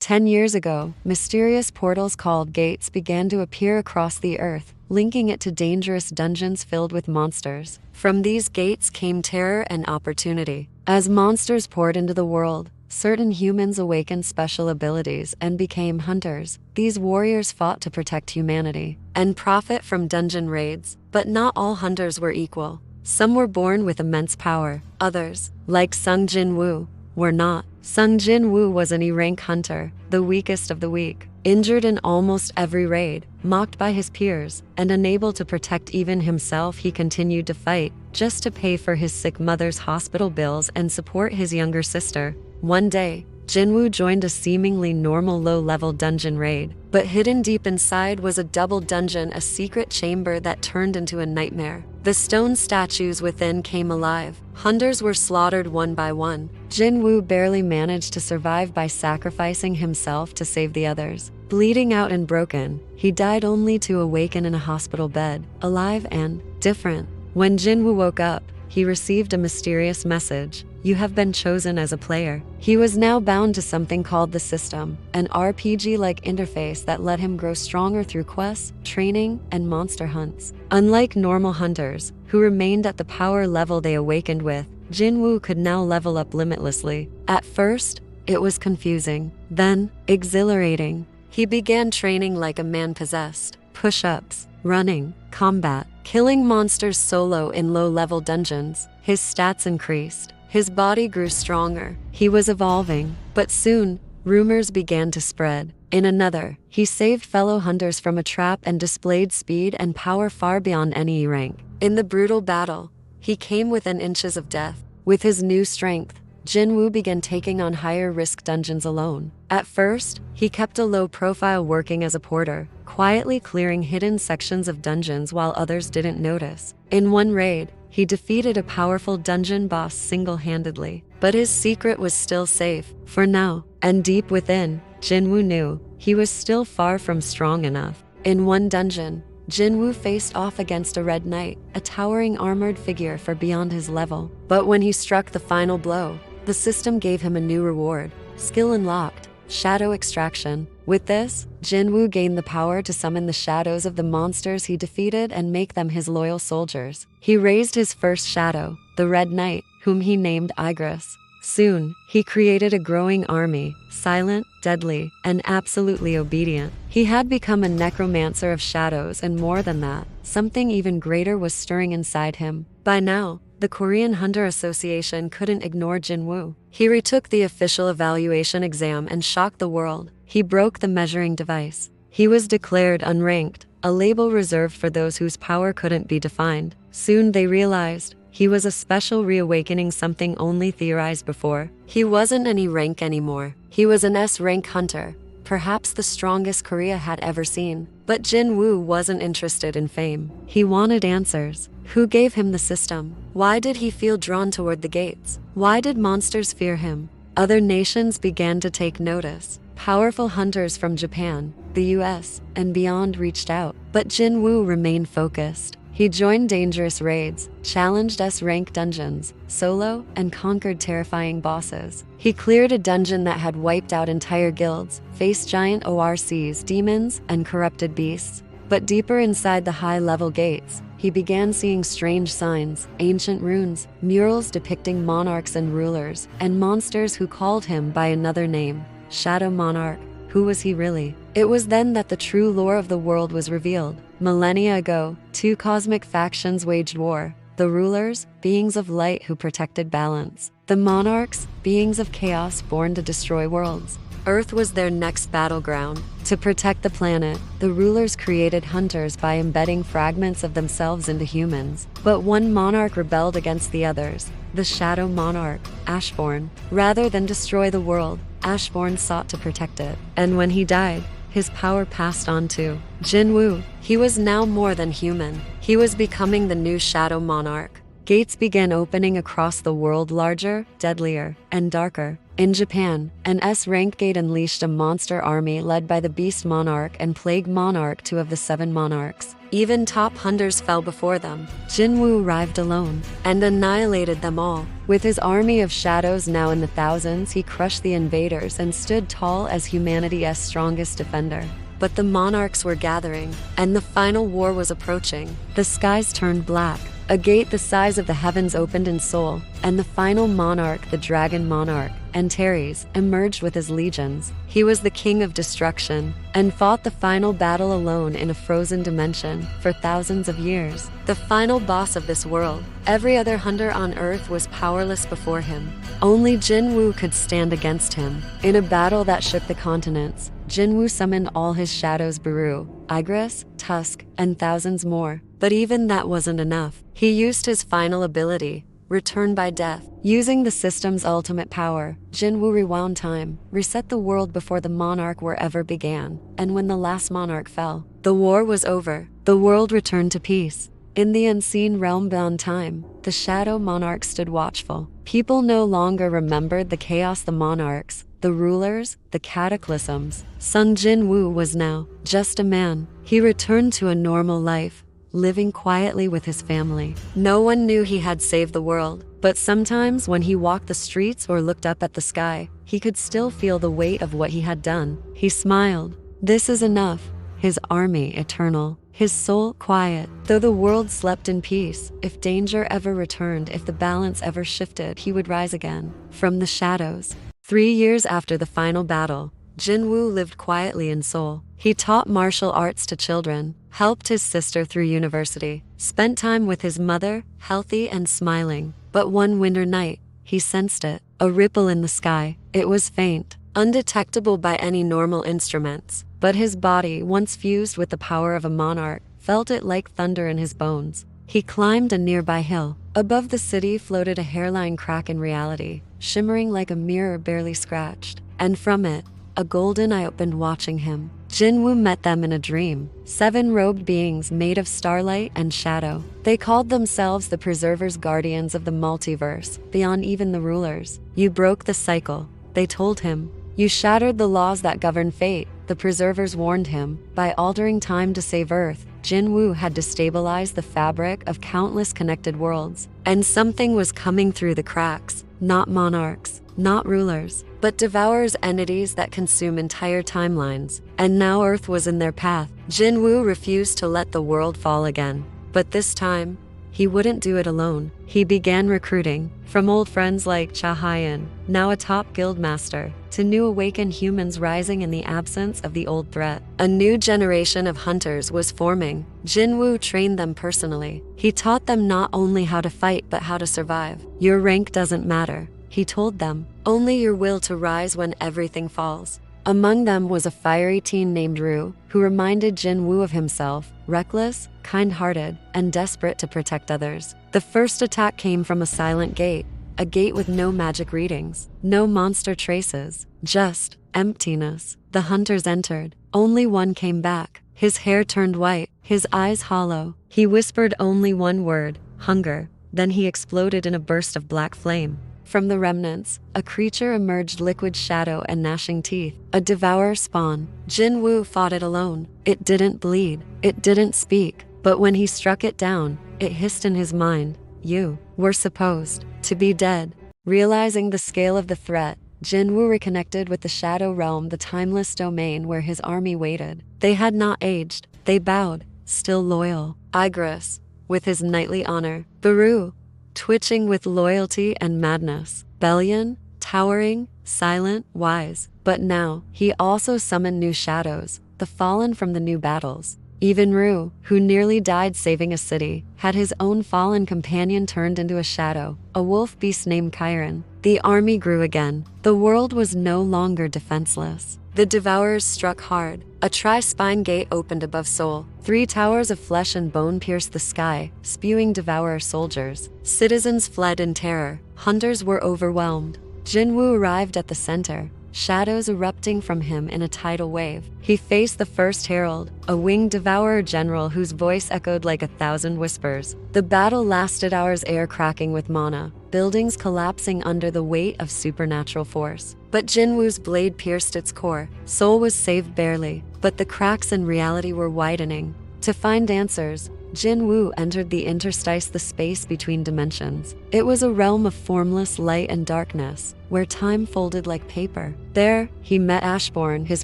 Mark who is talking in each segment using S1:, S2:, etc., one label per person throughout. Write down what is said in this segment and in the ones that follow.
S1: 10 years ago, mysterious portals called gates began to appear across the earth, linking it to dangerous dungeons filled with monsters. From these gates came terror and opportunity. As monsters poured into the world, certain humans awakened special abilities and became hunters. These warriors fought to protect humanity and profit from dungeon raids. But not all hunters were equal. Some were born with immense power. Others, like Sung Jin Woo, were not. Sung Jin Woo was an E-rank hunter, the weakest of the weak, injured in almost every raid, mocked by his peers, and unable to protect even himself. He continued to fight, just to pay for his sick mother's hospital bills and support his younger sister. One day, Jinwoo joined a seemingly normal low-level dungeon raid, but hidden deep inside was a double dungeon, a secret chamber that turned into a nightmare. The stone statues within came alive. Hunters were slaughtered one by one. Jinwoo barely managed to survive by sacrificing himself to save the others. Bleeding out and broken, he died only to awaken in a hospital bed, alive and different. When Jinwoo woke up, he received a mysterious message. You have been chosen as a player. He was now bound to something called the system, an RPG-like interface that let him grow stronger through quests, training, and monster hunts. Unlike normal hunters, who remained at the power level they awakened with, Jinwoo could now level up limitlessly. At first, it was confusing, then exhilarating. He began training like a man possessed. Push-ups, running, combat, killing monsters solo in low-level dungeons. His stats increased. His body grew stronger. He was evolving. But soon, rumors began to spread. In another, he saved fellow hunters from a trap and displayed speed and power far beyond any rank. In the brutal battle, he came within inches of death. With his new strength, Jinwoo began taking on higher-risk dungeons alone. At first, he kept a low profile, working as a porter, quietly clearing hidden sections of dungeons while others didn't notice. In one raid, he defeated a powerful dungeon boss single-handedly. But his secret was still safe, for now, and deep within, Jinwoo knew he was still far from strong enough. In one dungeon, Jinwoo faced off against a Red Knight, a towering armored figure far beyond his level. But when he struck the final blow, the system gave him a new reward. Skill unlocked, shadow extraction. With this, Jinwoo gained the power to summon the shadows of the monsters he defeated and make them his loyal soldiers. He raised his first shadow, the Red Knight, whom he named Igris. Soon, he created a growing army, silent, deadly, and absolutely obedient. He had become a necromancer of shadows, and more than that, something even greater was stirring inside him. By now, the Korean Hunter Association couldn't ignore Jinwoo. He retook the official evaluation exam and shocked the world. He broke the measuring device. He was declared unranked, a label reserved for those whose power couldn't be defined. Soon they realized he was a special reawakening, something only theorized before. He wasn't any rank anymore. He was an S-rank hunter, perhaps the strongest Korea had ever seen. But Jinwoo wasn't interested in fame. He wanted answers. Who gave him the system? Why did he feel drawn toward the gates? Why did monsters fear him? Other nations began to take notice. Powerful hunters from Japan, the US, and beyond reached out. But Jinwoo remained focused. He joined dangerous raids, challenged S-rank dungeons, solo, and conquered terrifying bosses. He cleared a dungeon that had wiped out entire guilds, faced giant ORCs, demons, and corrupted beasts. But deeper inside the high-level gates, he began seeing strange signs, ancient runes, murals depicting monarchs and rulers, and monsters who called him by another name, Shadow Monarch. Who was he really? It was then that the true lore of the world was revealed. Millennia ago, two cosmic factions waged war. The rulers, beings of light who protected balance. The monarchs, beings of chaos born to destroy worlds. Earth was their next battleground. To protect the planet, the rulers created hunters by embedding fragments of themselves into humans. But one monarch rebelled against the others, the Shadow Monarch, Ashborn. Rather than destroy the world, Ashborn sought to protect it. And when he died, his power passed on to Jinwoo. He was now more than human. He was becoming the new Shadow Monarch. Gates began opening across the world, larger, deadlier, and darker. In Japan, an S-rank gate unleashed a monster army led by the Beast Monarch and Plague Monarch, two of the 7 monarchs. Even top hunters fell before them. Jinwoo arrived alone and annihilated them all. With his army of shadows now in the thousands, he crushed the invaders and stood tall as humanity's strongest defender. But the monarchs were gathering, and the final war was approaching. The skies turned black. A gate the size of the heavens opened in Seoul, and the final monarch, the Dragon Monarch, Antares, emerged with his legions. He was the king of destruction, and fought the final battle alone in a frozen dimension for thousands of years. The final boss of this world. Every other hunter on Earth was powerless before him. Only Jinwoo could stand against him. In a battle that shook the continents, Jinwoo summoned all his shadows: Baru, Igris, Tusk, and thousands more. But even that wasn't enough. He used his final ability, Return by Death. Using the system's ultimate power, Jinwoo rewound time, reset the world before the monarch war ever began, and when the last monarch fell, the war was over. The world returned to peace. In the unseen realm beyond time, the Shadow Monarch stood watchful. People no longer remembered the chaos, the monarchs, the rulers, the cataclysms. Sung Jinwoo was now just a man. He returned to a normal life, living quietly with his family. No one knew he had saved the world, but sometimes when he walked the streets or looked up at the sky, he could still feel the weight of what he had done. He smiled. This is enough. His army eternal, his soul quiet. Though the world slept in peace, if danger ever returned, if the balance ever shifted, he would rise again from the shadows. 3 years after the final battle, Jinwoo lived quietly in Seoul. He taught martial arts to children, helped his sister through university, spent time with his mother, healthy and smiling. But one winter night, he sensed it, a ripple in the sky. It was faint, undetectable by any normal instruments, but his body, once fused with the power of a monarch, felt it like thunder in his bones. He climbed a nearby hill. Above the city floated a hairline crack in reality, shimmering like a mirror barely scratched, and from it, a golden eye opened, watching him. Jinwoo met them in a dream. 7 robed beings made of starlight and shadow. They called themselves the Preservers, guardians of the multiverse, beyond even the rulers. You broke the cycle, they told him. You shattered the laws that govern fate, the Preservers warned him. By altering time to save Earth, Jinwoo had destabilized the fabric of countless connected worlds. And something was coming through the cracks. Not monarchs, not rulers, but devourers, entities that consume entire timelines. And now Earth was in their path. Jinwoo refused to let the world fall again. But this time, he wouldn't do it alone. He began recruiting, from old friends like Cha Hyan, now a top guild master, to new awakened humans rising in the absence of the old threat. A new generation of hunters was forming. Jinwoo trained them personally. He taught them not only how to fight but how to survive. Your rank doesn't matter, he told them. Only your will to rise when everything falls. Among them was a fiery teen named Rue, who reminded Jinwoo of himself, reckless, kind-hearted, and desperate to protect others. The first attack came from a silent gate, a gate with no magic readings, no monster traces, just emptiness. The hunters entered. Only one came back. His hair turned white, his eyes hollow. He whispered only one word, hunger. Then he exploded in a burst of black flame. From the remnants, a creature emerged, liquid shadow and gnashing teeth, a devourer spawn. Jinwoo fought it alone. It didn't bleed, it didn't speak, but when he struck it down, it hissed in his mind, you were supposed to be dead. Realizing the scale of the threat, Jinwoo reconnected with the Shadow Realm, the timeless domain where his army waited. They had not aged, they bowed, still loyal. Igris, with his knightly honor. Baru, twitching with loyalty and madness. Bellion, towering, silent, wise. But now, he also summoned new shadows, the fallen from the new battles. Even Rue, who nearly died saving a city, had his own fallen companion turned into a shadow, a wolf beast named Chiron. The army grew again. The world was no longer defenseless. The devourers struck hard. A tri-spine gate opened above Seoul. 3 towers of flesh and bone pierced the sky, spewing devourer soldiers. Citizens fled in terror. Hunters were overwhelmed. Jinwoo arrived at the center, shadows erupting from him in a tidal wave. He faced the first herald, a winged devourer general whose voice echoed like 1,000 whispers. The battle lasted hours, air cracking with mana, buildings collapsing under the weight of supernatural force. But Jinwoo's blade pierced its core. Soul was saved barely, but the cracks in reality were widening. To find answers, Jinwoo entered the interstice, the space between dimensions. It was a realm of formless light and darkness, where time folded like paper. There, he met Ashbourne, his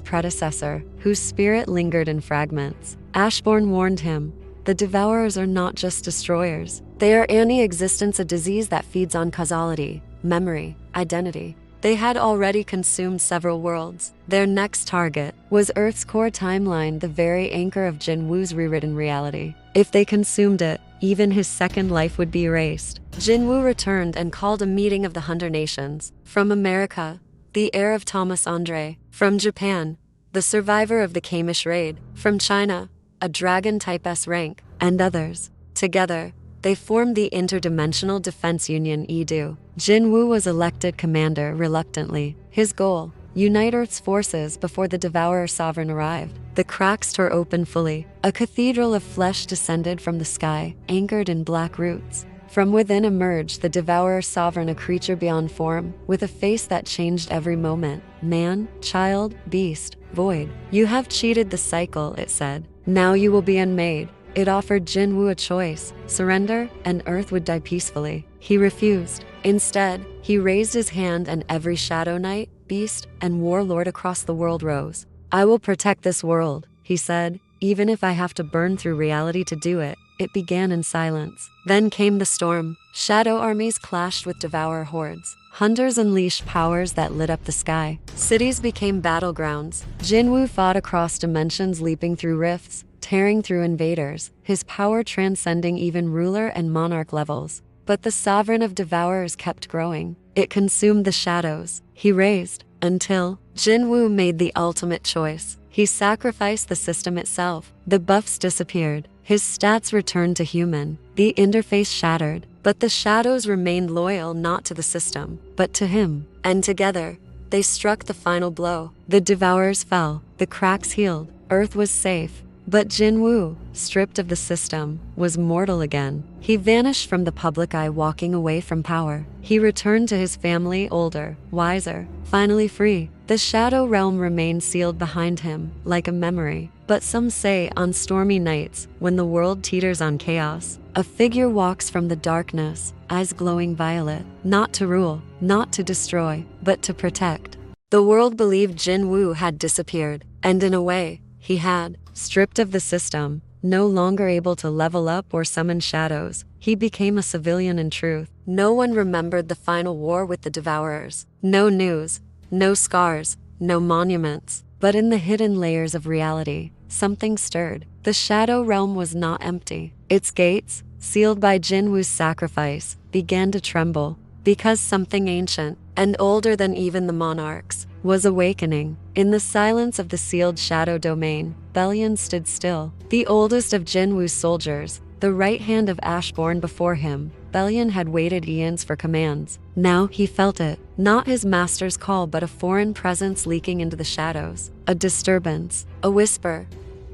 S1: predecessor, whose spirit lingered in fragments. Ashbourne warned him, "The Devourers are not just destroyers. They are anti-existence, a disease that feeds on causality, memory, identity." They had already consumed several worlds. Their next target was Earth's core timeline, the very anchor of Jinwoo's rewritten reality. If they consumed it, even his second life would be erased. Jinwoo returned and called a meeting of the 100 nations. From America, the heir of Thomas Andre. From Japan, the survivor of the Kamish raid. From China, a dragon-type S rank, and others. Together, they formed the Interdimensional Defense Union (EDU). Jinwoo was elected commander reluctantly. His goal: unite Earth's forces before the Devourer Sovereign arrived. The cracks tore open fully. A cathedral of flesh descended from the sky, anchored in black roots. From within emerged the Devourer Sovereign, a creature beyond form, with a face that changed every moment. Man, child, beast, void. "You have cheated the cycle," it said. "Now you will be unmade." It offered Jinwoo a choice: surrender, and Earth would die peacefully. He refused. Instead, he raised his hand, and every Shadow Knight, beast, and warlord across the world rose. "I will protect this world," he said, "even if I have to burn through reality to do it." It began in silence. Then came the storm. Shadow armies clashed with Devourer hordes. Hunters unleashed powers that lit up the sky. Cities became battlegrounds. Jinwoo fought across dimensions, leaping through rifts, tearing through invaders, his power transcending even ruler and monarch levels. But the sovereign of Devourers kept growing. It consumed the shadows he raised, until Jinwoo made the ultimate choice. He sacrificed the system itself. The buffs disappeared. His stats returned to human. The interface shattered. But the shadows remained loyal, not to the system, but to him. And together, they struck the final blow. The Devourers fell. The cracks healed. Earth was safe. But Jinwoo, stripped of the system, was mortal again. He vanished from the public eye, walking away from power. He returned to his family, older, wiser, finally free. The Shadow Realm remained sealed behind him, like a memory. But some say, on stormy nights, when the world teeters on chaos, a figure walks from the darkness, eyes glowing violet, not to rule, not to destroy, but to protect. The world believed Jinwoo had disappeared, and in a way, he had. Stripped of the system, no longer able to level up or summon shadows, he became a civilian in truth. No one remembered the final war with the Devourers. No news, no scars, no monuments. But in the hidden layers of reality, something stirred. The Shadow Realm was not empty. Its gates, sealed by Jinwoo's sacrifice, began to tremble, because something ancient, and older than even the monarchs, was awakening. In the silence of the sealed shadow domain, Bellion stood still. The oldest of Jinwoo's soldiers, the right hand of Ashbourne before him, Bellion had waited eons for commands. Now he felt it. Not his master's call, but a foreign presence leaking into the shadows. A disturbance. A whisper.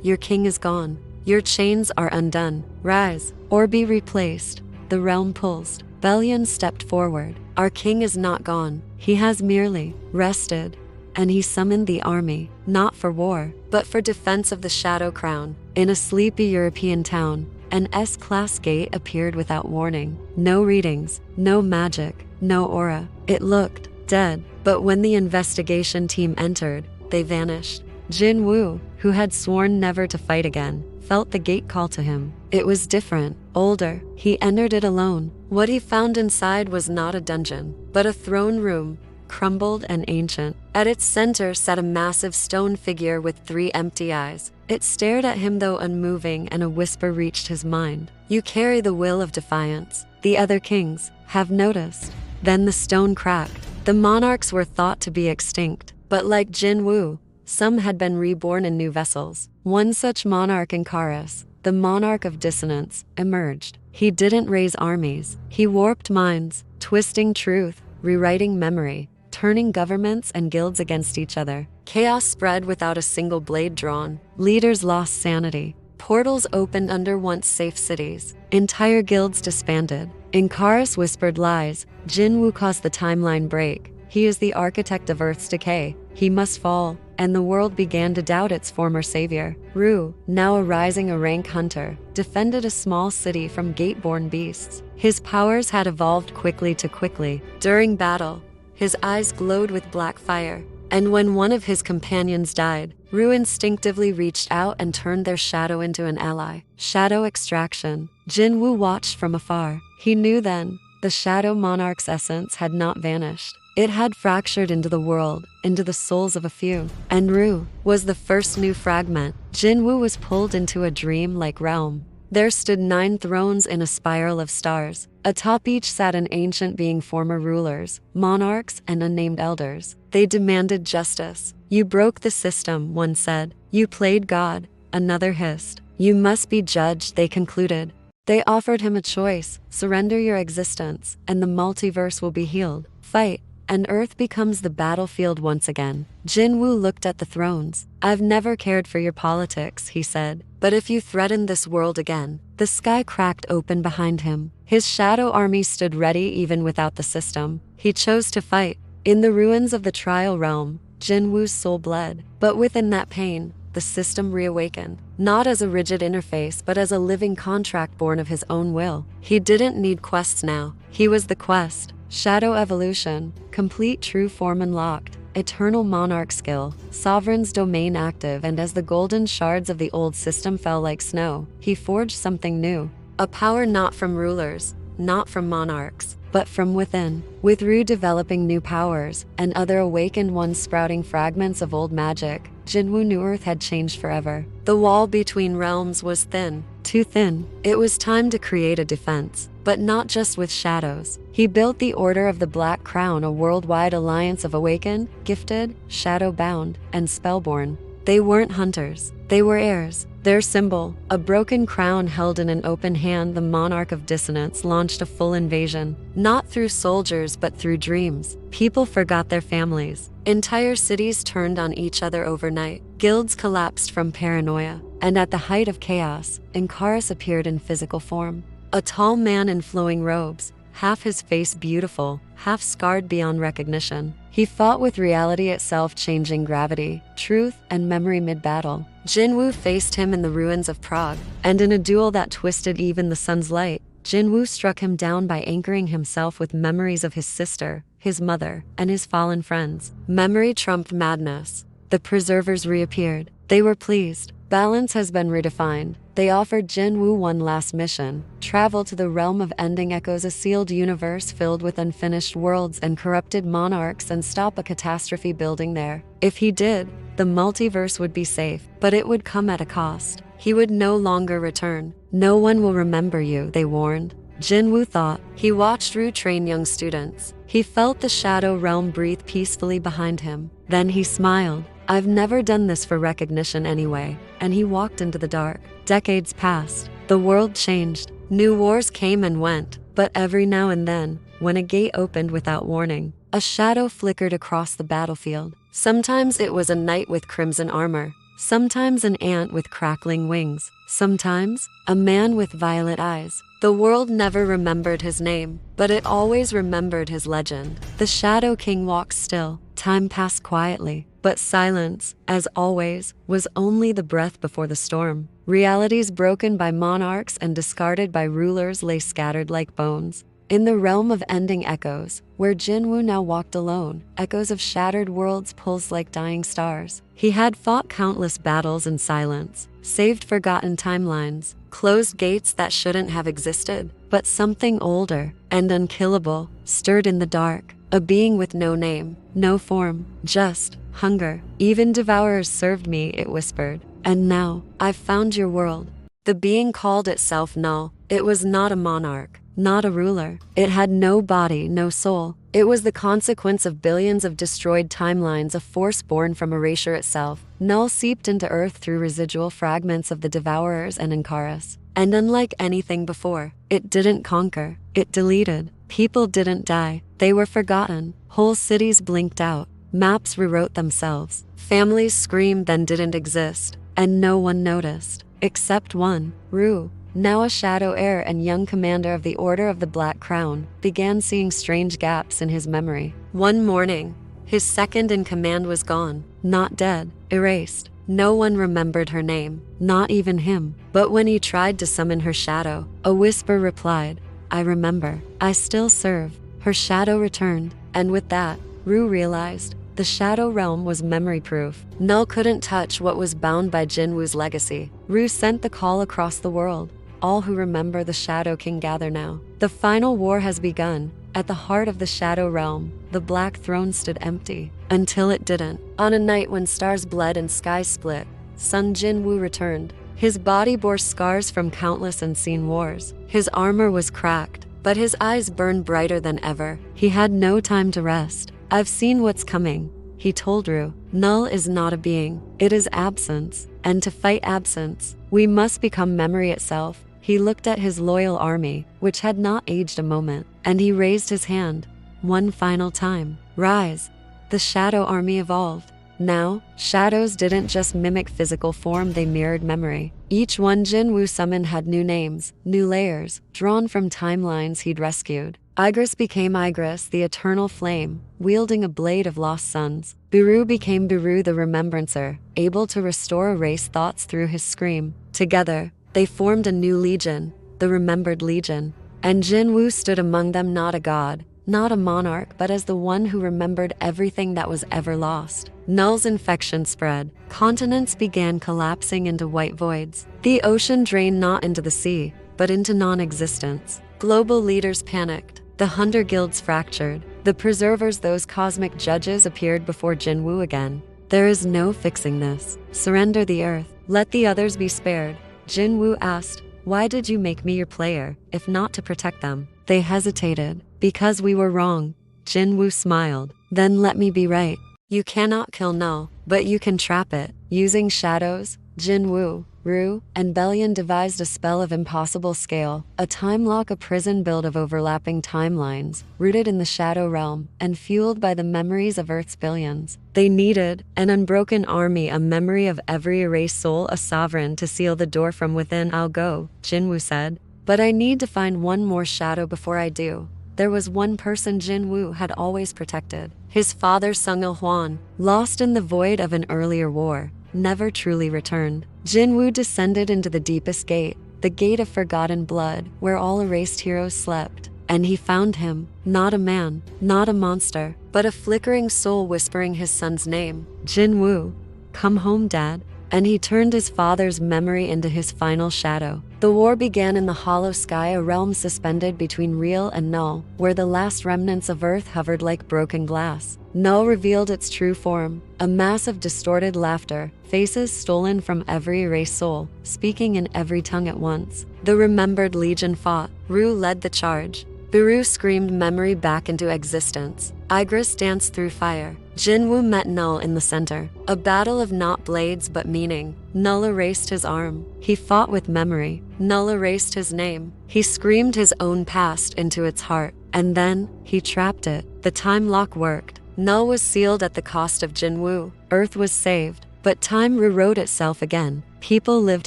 S1: "Your king is gone. Your chains are undone. Rise, or be replaced." The realm pulsed. Bellion stepped forward. "Our king is not gone. He has merely rested." And he summoned the army, not for war, but for defense of the Shadow Crown. In a sleepy European town, an S-class gate appeared without warning. No readings, no magic, no aura. It looked dead. But when the investigation team entered, they vanished. Jinwoo, who had sworn never to fight again, felt the gate call to him. It was different, older. He entered it alone. What he found inside was not a dungeon, but a throne room, crumbled and ancient. At its center sat a massive stone figure with 3 empty eyes. It stared at him, though unmoving, and a whisper reached his mind. "You carry the will of defiance. The other kings have noticed." Then the stone cracked. The monarchs were thought to be extinct, but like Jinwoo, some had been reborn in new vessels. One such monarch, Incarus, the monarch of dissonance, emerged. He didn't raise armies. He warped minds, twisting truth, rewriting memory, turning governments and guilds against each other. Chaos spread without a single blade drawn. Leaders lost sanity. Portals opened under once safe cities. Entire guilds disbanded. Inkaris whispered lies. Jinwoo caused the timeline break. He is the architect of Earth's decay. He must fall. And the world began to doubt its former savior. Ru, now a rising rank hunter, defended a small city from gate-born beasts. His powers had evolved quickly. During battle, his eyes glowed with black fire. And when one of his companions died, Ru instinctively reached out and turned their shadow into an ally. Shadow extraction. Jinwoo watched from afar. He knew then, the Shadow Monarch's essence had not vanished. It had fractured into the world, into the souls of a few. And Ru was the first new fragment. Jinwoo was pulled into a dream-like realm. There stood 9 thrones in a spiral of stars. Atop each sat an ancient being, former rulers, monarchs, and unnamed elders. They demanded justice. You broke the system, one said. You played God, another hissed. You must be judged, they concluded. They offered him a choice. Surrender your existence, and the multiverse will be healed. Fight, and Earth becomes the battlefield once again. Jinwoo looked at the thrones. I've never cared for your politics, he said. But if you threaten this world again, the sky cracked open behind him. His shadow army stood ready even without the system. He chose to fight. In the ruins of the trial realm, Jinwoo's soul bled. But within that pain, the system reawakened. Not as a rigid interface, but as a living contract born of his own will. He didn't need quests now. He was the quest. Shadow evolution, complete true form unlocked, eternal monarch skill, sovereign's domain active, and as the golden shards of the old system fell like snow, he forged something new. A power not from rulers, not from monarchs, but from within. With Ru developing new powers, and other awakened ones sprouting fragments of old magic, Jinwoo knew Earth had changed forever. The wall between realms was thin, too thin. It was time to create a defense. But not just with shadows. He built the Order of the Black Crown, a worldwide alliance of awakened, gifted, shadow-bound, and spellborn. They weren't hunters. They were heirs. Their symbol, a broken crown held in an open hand, the monarch of dissonance, launched a full invasion. Not through soldiers, but through dreams. People forgot their families. Entire cities turned on each other overnight. Guilds collapsed from paranoia. And at the height of chaos, Inkaris appeared in physical form. A tall man in flowing robes, half his face beautiful, half scarred beyond recognition. He fought with reality itself, changing gravity, truth, and memory mid-battle. Jinwoo faced him in the ruins of Prague, and in a duel that twisted even the sun's light, Jinwoo struck him down by anchoring himself with memories of his sister, his mother, and his fallen friends. Memory trumped madness. The preservers reappeared. They were pleased. Balance has been redefined. They offered Jinwoo one last mission: travel to the realm of ending echoes, a sealed universe filled with unfinished worlds and corrupted monarchs, and stop a catastrophe building there. If he did, the multiverse would be safe, but it would come at a cost. He would no longer return. No one will remember you, they warned. Jinwoo thought. He watched Ru train young students. He felt the shadow realm breathe peacefully behind him. Then he smiled. I've never done this for recognition anyway. And he walked into the dark. Decades passed. The world changed. New wars came and went. But every now and then, when a gate opened without warning, a shadow flickered across the battlefield. Sometimes it was a knight with crimson armor. Sometimes an ant with crackling wings. Sometimes a man with violet eyes. The world never remembered his name, but it always remembered his legend. The Shadow King walked still. Time passed quietly, but silence, as always, was only the breath before the storm. Realities broken by monarchs and discarded by rulers lay scattered like bones. In the realm of ending echoes, where Jinwoo now walked alone, echoes of shattered worlds pulsed like dying stars. He had fought countless battles in silence, saved forgotten timelines, closed gates that shouldn't have existed. But something older and unkillable stirred in the dark, a being with no name, no form, just hunger. Even devourers served me, it whispered. And now, I've found your world. The being called itself Null. It was not a monarch. Not a ruler. It had no body, no soul. It was the consequence of billions of destroyed timelines, a force born from erasure itself. Null seeped into Earth through residual fragments of the Devourers and Inkaris. And unlike anything before, it didn't conquer. It deleted. People didn't die. They were forgotten. Whole cities blinked out. Maps rewrote themselves. Families screamed then didn't exist. And no one noticed. Except one, Ru, now a shadow heir and young commander of the Order of the Black Crown, began seeing strange gaps in his memory. One morning, his second in command was gone. Not dead. Erased. No one remembered her name. Not even him. But when he tried to summon her shadow, a whisper replied, "I remember. I still serve." Her shadow returned. And with that, Ru realized the shadow realm was memory-proof. Null couldn't touch what was bound by Jinwoo's legacy. Ru sent the call across the world. All who remember the Shadow King gather now. The final war has begun. At the heart of the Shadow Realm, the Black Throne stood empty. Until it didn't. On a night when stars bled and skies split, Sun Jinwoo returned. His body bore scars from countless unseen wars. His armor was cracked, but his eyes burned brighter than ever. He had no time to rest. "I've seen what's coming," he told Ru. "Null is not a being. It is absence. And to fight absence, we must become memory itself." He looked at his loyal army, which had not aged a moment, and he raised his hand. One final time. Rise. The Shadow Army evolved. Now, shadows didn't just mimic physical form, they mirrored memory. Each one Jinwoo summoned had new names, new layers, drawn from timelines he'd rescued. Igris became Igris, the eternal flame, wielding a blade of lost suns. Biru became Biru, the remembrancer, able to restore erased thoughts through his scream. Together, they formed a new legion, the Remembered Legion. And Jinwoo stood among them, not a god, not a monarch, but as the one who remembered everything that was ever lost. Null's infection spread. Continents began collapsing into white voids. The ocean drained not into the sea, but into non-existence. Global leaders panicked. The Hunter Guilds fractured. The Preservers, those cosmic judges, appeared before Jinwoo again. "There is no fixing this. Surrender the earth. Let the others be spared." Jinwoo asked, "Why did you make me your player, if not to protect them?" They hesitated. "Because we were wrong." Jinwoo smiled. "Then let me be right. You cannot kill Null, but you can trap it." Using shadows, Jinwoo, Ru, and Bellion devised a spell of impossible scale, a time lock, a prison built of overlapping timelines, rooted in the Shadow Realm, and fueled by the memories of Earth's billions. They needed an unbroken army, a memory of every erased soul, a sovereign to seal the door from within. "I'll go," Jinwoo said. "But I need to find one more shadow before I do." There was one person Jinwoo had always protected. His father, Sung-il Hwan, lost in the void of an earlier war, never truly returned. Jinwoo descended into the deepest gate, the gate of forgotten blood, where all erased heroes slept. And he found him, not a man, not a monster, but a flickering soul whispering his son's name. "Jinwoo, come home, Dad." And he turned his father's memory into his final shadow. The war began in the hollow sky, a realm suspended between real and null, where the last remnants of Earth hovered like broken glass. Null revealed its true form, a mass of distorted laughter, faces stolen from every erased soul, speaking in every tongue at once. The Remembered Legion fought. Ru led the charge. Biru screamed memory back into existence. Igris danced through fire. Jinwoo met Null in the center. A battle of not blades but meaning. Null erased his arm. He fought with memory. Null erased his name. He screamed his own past into its heart. And then, he trapped it. The time lock worked. Null was sealed at the cost of Jinwoo. Earth was saved. But time rewrote itself again. People lived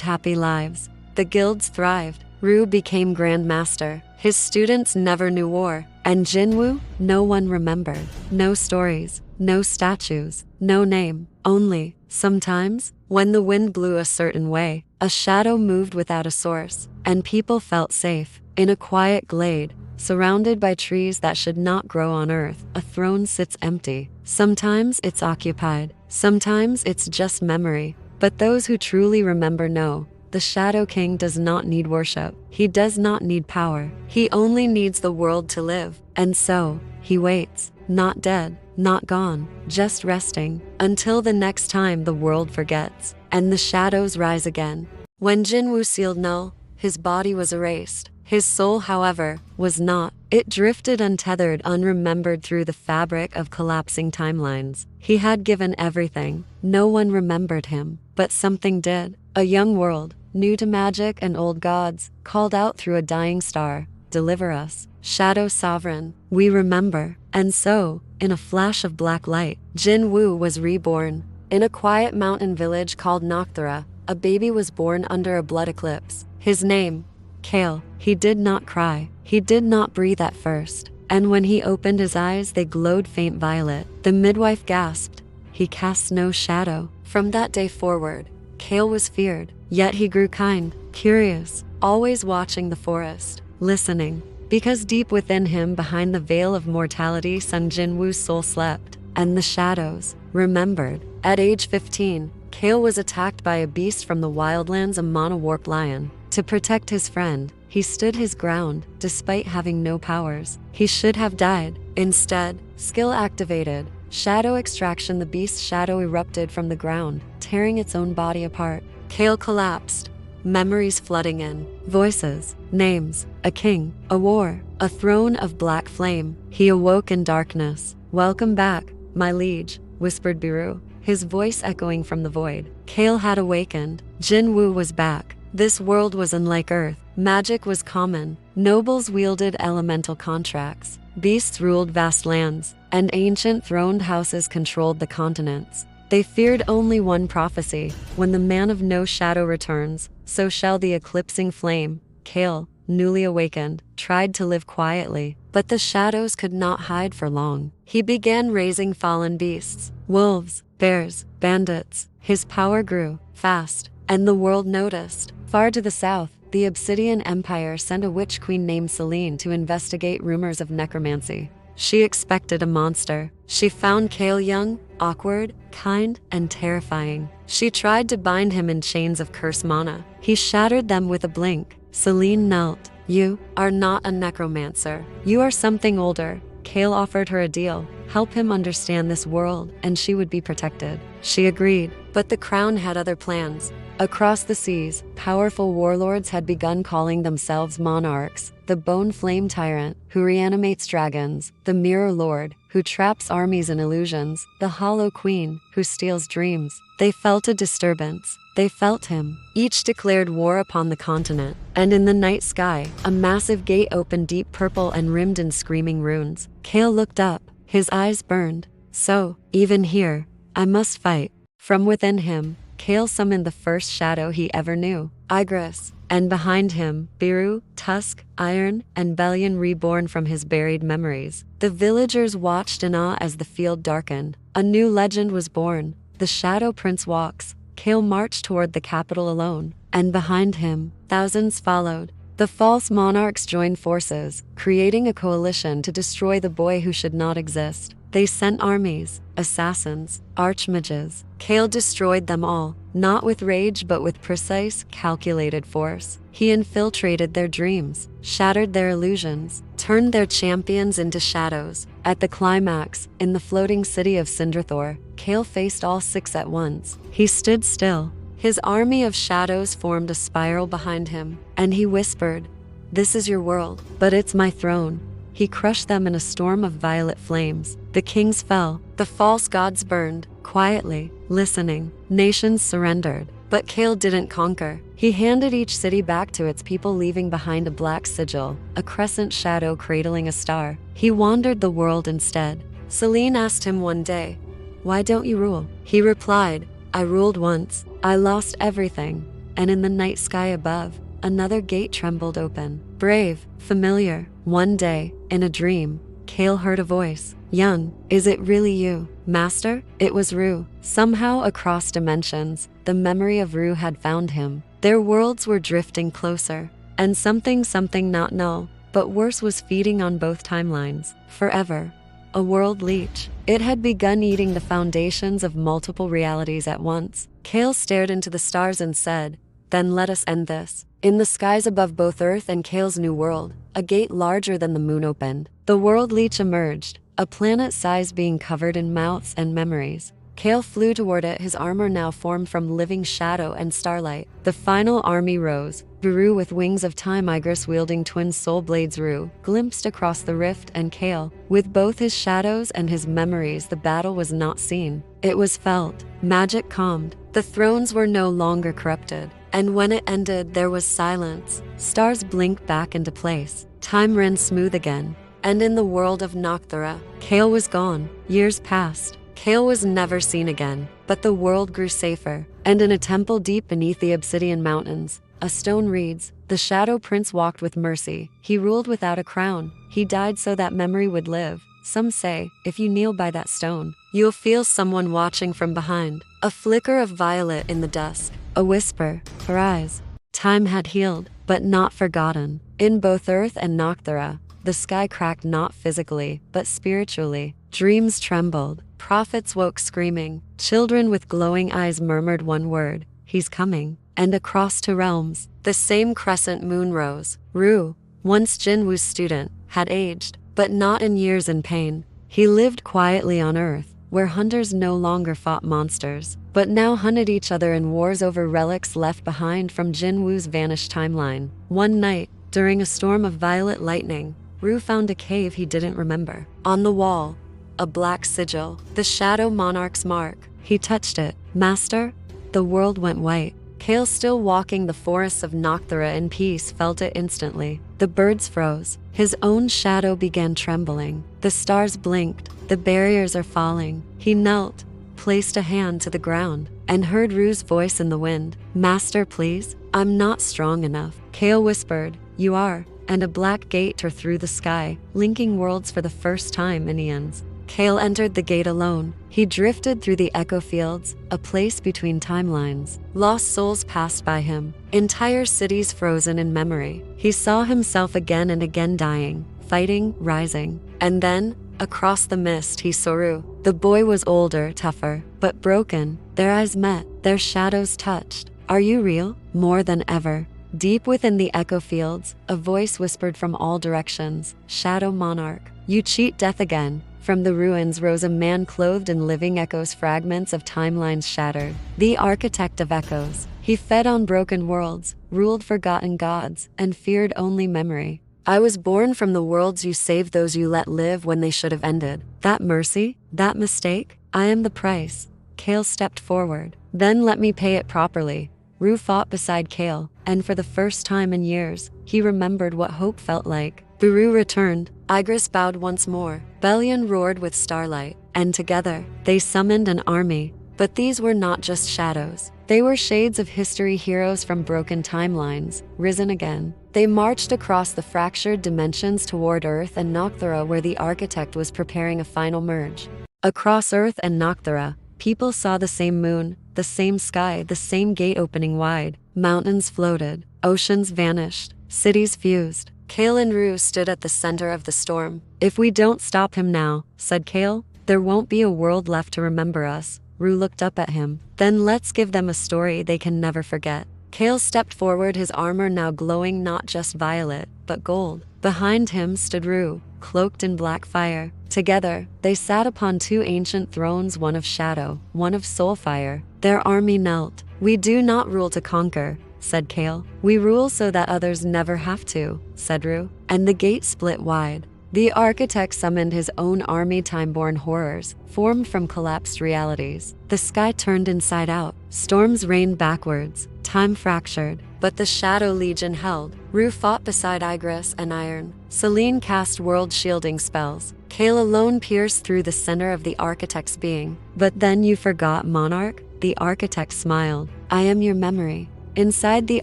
S1: happy lives. The guilds thrived. Ru became Grand Master. His students never knew war. And Jinwoo, no one remembered. No stories, no statues, no name. Only, sometimes, when the wind blew a certain way, a shadow moved without a source, and people felt safe. In a quiet glade, surrounded by trees that should not grow on Earth, a throne sits empty. Sometimes it's occupied. Sometimes it's just memory. But those who truly remember know. The Shadow King does not need worship. He does not need power. He only needs the world to live. And so, he waits. Not dead, not gone, just resting. Until the next time the world forgets. And the shadows rise again. When Jinwoo sealed Null, his body was erased. His soul, however, was not. It drifted untethered, unremembered through the fabric of collapsing timelines. He had given everything. No one remembered him. But something did. A young world, new to magic and old gods, called out through a dying star. deliver us. Shadow Sovereign, we remember. And so, in a flash of black light, Jin Woo was reborn. In a quiet mountain village called Nocthera, a baby was born under a blood eclipse. His name, Kale. He did not cry. He did not breathe at first. And when he opened his eyes, they glowed faint violet. The midwife gasped. He casts no shadow. From that day forward, Kale was feared. Yet he grew kind, curious, always watching the forest, listening. Because deep within him, behind the veil of mortality, Sun Jinwoo's soul slept. And the shadows remembered. At age 15, Kale was attacked by a beast from the wildlands, a mono-warp lion. To protect his friend, he stood his ground, despite having no powers. He should have died. Instead, skill activated. Shadow extraction. The beast's shadow erupted from the ground, tearing its own body apart. Kale collapsed. Memories flooding in. Voices, names, a king, a war, a throne of black flame. He awoke in darkness. Welcome back, my liege, whispered Biru, his voice echoing from the void. Kale had awakened. Jin Woo was back. This world was unlike Earth. Magic was common. Nobles wielded elemental contracts. Beasts ruled vast lands, and ancient throned houses controlled the continents. They feared only one prophecy: when the man of no shadow returns, so shall the eclipsing flame. Kale, newly awakened, tried to live quietly, but the shadows could not hide for long. He began raising fallen beasts, wolves, bears, bandits. His power grew fast, and the world noticed. Far to the south, the Obsidian Empire sent a witch queen named Celine to investigate rumors of necromancy. She expected a monster. She found Kale young, awkward, kind, and terrifying. She tried to bind him in chains of curse mana. He shattered them with a blink. Celine knelt. You are not a necromancer. You are something older. Kale offered her a deal. Help him understand this world, and she would be protected. She agreed, but the crown had other plans. Across the seas, powerful warlords had begun calling themselves monarchs. The Bone Flame Tyrant, who reanimates dragons. The Mirror Lord, who traps armies in illusions. The Hollow Queen, who steals dreams. They felt a disturbance. They felt him. Each declared war upon the continent. And in the night sky, a massive gate opened, deep purple and rimmed in screaming runes. Kale looked up. His eyes burned. So, even here, I must fight. From within him, Kale summoned the first shadow he ever knew, Igris, and behind him, Biru, Tusk, Iron, and Bellion reborn from his buried memories. The villagers watched in awe as the field darkened. A new legend was born. The Shadow Prince walks. Kale marched toward the capital alone, and behind him, thousands followed. The false monarchs joined forces, creating a coalition to destroy the boy who should not exist. They sent armies, assassins, archmages. Kale destroyed them all, not with rage but with precise, calculated force. He infiltrated their dreams, shattered their illusions, turned their champions into shadows. At the climax, in the floating city of Sindrathor, Kale faced all six at once. He stood still. His army of shadows formed a spiral behind him, and he whispered, "This is your world, but it's my throne." He crushed them in a storm of violet flames. The kings fell. The false gods burned. Quietly, listening, nations surrendered. But Kale didn't conquer. He handed each city back to its people, leaving behind a black sigil, a crescent shadow cradling a star. He wandered the world instead. Celine asked him one day, "Why don't you rule?" He replied, "I ruled once. I lost everything." And in the night sky above, another gate trembled open. Brave, familiar. One day, in a dream, Kale heard a voice. "Young, is it really you, Master?" It was Rue. Somehow across dimensions, the memory of Rue had found him. Their worlds were drifting closer, and something not null, but worse, was feeding on both timelines. Forever. A world leech. It had begun eating the foundations of multiple realities at once. Kale stared into the stars and said, "Then let us end this." In the skies above both Earth and Kale's new world, a gate larger than the moon opened. The world leech emerged, a planet-sized being covered in mouths and memories. Kale flew toward it, his armor now formed from living shadow and starlight. The final army rose. Biru with wings of time, Igris wielding twin soul blades. Rue glimpsed across the rift, and Kale, with both his shadows and his memories. The battle was not seen. It was felt. Magic calmed. The thrones were no longer corrupted. And when it ended, there was silence. Stars blinked back into place. Time ran smooth again. And in the world of Nocthera, Kale was gone. Years passed. Kale was never seen again, but the world grew safer. And in a temple deep beneath the Obsidian Mountains, a stone reads, "The Shadow Prince walked with mercy. He ruled without a crown. He died so that memory would live. Some say, if you kneel by that stone, you'll feel someone watching from behind." A flicker of violet in the dusk. A whisper, her eyes. Time had healed, but not forgotten. In both Earth and Nocthera, the sky cracked not physically, but spiritually. Dreams trembled. Prophets woke screaming. Children with glowing eyes murmured one word, "He's coming." And across two realms, the same crescent moon rose. Ru, once Jinwoo's student, had aged, but not in years and pain. He lived quietly on Earth, where hunters no longer fought monsters, but now hunted each other in wars over relics left behind from Jinwoo's vanished timeline. One night, during a storm of violet lightning, Ru found a cave he didn't remember. On the wall, a black sigil, the Shadow Monarch's mark. He touched it. "Master?" The world went white. Kale, still walking the forests of Nocthera in peace, felt it instantly. The birds froze. His own shadow began trembling. The stars blinked. The barriers are falling. He knelt, placed a hand to the ground, and heard Ru's voice in the wind. "Master, please? I'm not strong enough." Kale whispered, "You are." And a black gate tore through the sky, linking worlds for the first time in eons. Kale entered the gate alone. He drifted through the echo fields, a place between timelines. Lost souls passed by him, entire cities frozen in memory. He saw himself again and again dying, fighting, rising. And then, across the mist, he saw Ru. The boy was older, tougher, but broken. Their eyes met, their shadows touched. "Are you real?" More than ever. Deep within the echo fields, a voice whispered from all directions, "Shadow Monarch, you cheat death again." From the ruins rose a man clothed in living echoes, fragments of timelines shattered. The architect of echoes. He fed on broken worlds, ruled forgotten gods, and feared only memory. "I was born from the worlds you saved, those you let live when they should have ended. That mercy? That mistake? I am the price." Kale stepped forward. "Then let me pay it properly." Ru fought beside Kale, and for the first time in years, he remembered what hope felt like. Buru returned. Igris bowed once more. Bellion roared with starlight, and together, they summoned an army. But these were not just shadows. They were shades of history, heroes from broken timelines, risen again. They marched across the fractured dimensions toward Earth and Nocthera, where the architect was preparing a final merge. Across Earth and Nocthera, people saw the same moon, the same sky, the same gate opening wide. Mountains floated, oceans vanished, cities fused. Kale and Ru stood at the center of the storm. "If we don't stop him now," said Kale, "there won't be a world left to remember us." Ru looked up at him. "Then let's give them a story they can never forget." Kale stepped forward, his armor now glowing not just violet, but gold. Behind him stood Ru, cloaked in black fire. Together, they sat upon two ancient thrones, one of shadow, one of soul fire. Their army knelt. "We do not rule to conquer," said Kale. "We rule so that others never have to," said Ru. And the gate split wide. The architect summoned his own army, time-born horrors, formed from collapsed realities. The sky turned inside out. Storms rained backwards. Time fractured. But the Shadow Legion held. Ru fought beside Igris and Iron. Selene cast world-shielding spells. Kale alone pierced through the center of the architect's being. "But then you forgot, Monarch?" The architect smiled. "I am your memory." Inside the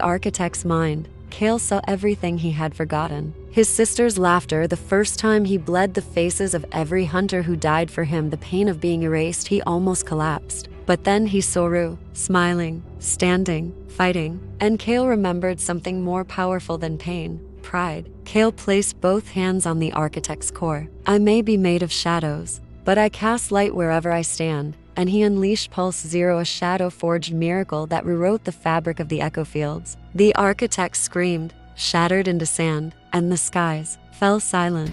S1: architect's mind, Kale saw everything he had forgotten. His sister's laughter, the first time he bled, the faces of every hunter who died for him, the pain of being erased. He almost collapsed. But then he saw Ru, smiling, standing, fighting. And Kale remembered something more powerful than pain, pride. Kale placed both hands on the architect's core. "I may be made of shadows, but I cast light wherever I stand." And he unleashed Pulse Zero, a shadow-forged miracle that rewrote the fabric of the echo fields. The architect screamed, shattered into sand, and the skies fell silent.